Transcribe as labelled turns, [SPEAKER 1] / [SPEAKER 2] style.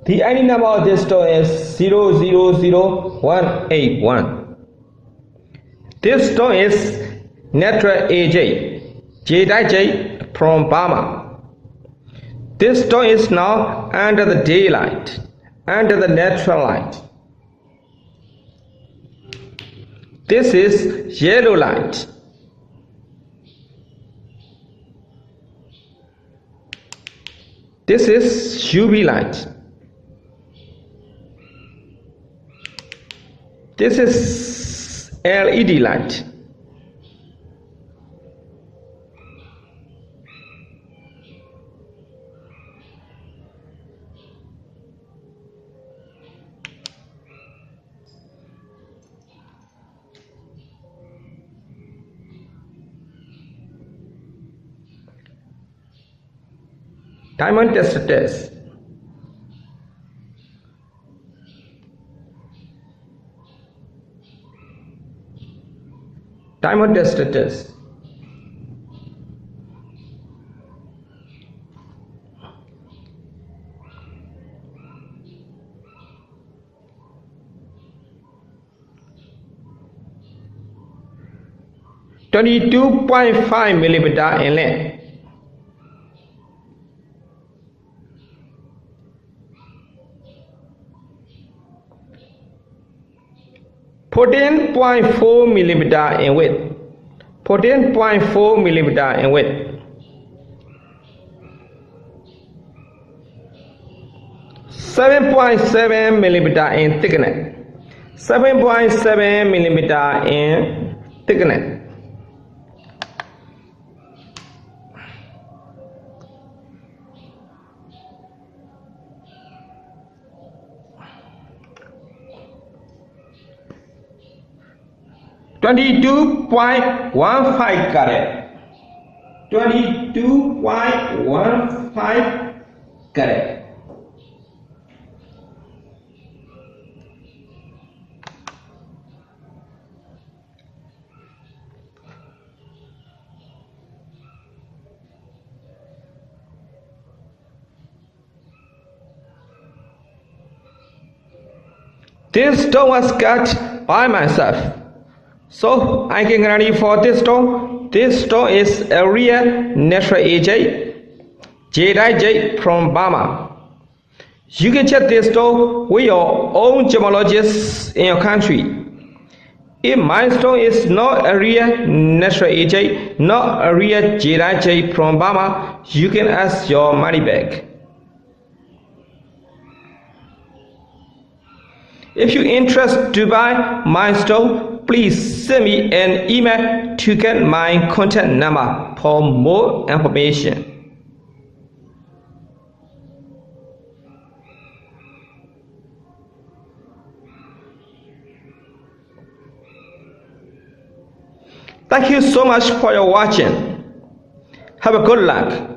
[SPEAKER 1] The ID number of this store is 000181. This store is Natural AJ, J from Burma. This store is now under the daylight, under the natural light. This is yellow light. This is UV light. This is LED light. Diamond test. Diamond test. .5 millimeter in length. 14.4 millimeter in width. 14.4 millimeter in width. 7.7 millimeter in thickness. 7.7 millimeter in thickness. .15 carat. 22.15 carat. This stone was cut by myself. So I can guarantee for this stone. This stone is a real natural AJ, J from Burma. You can check this stone with your own gemologist in your country. If my stone is not a real natural AJ, not a real J from Burma, you can ask your money back. If you're interested to buy my stone, please send me an email to get my contact number for more information. Thank you so much for your watching. Have a good luck.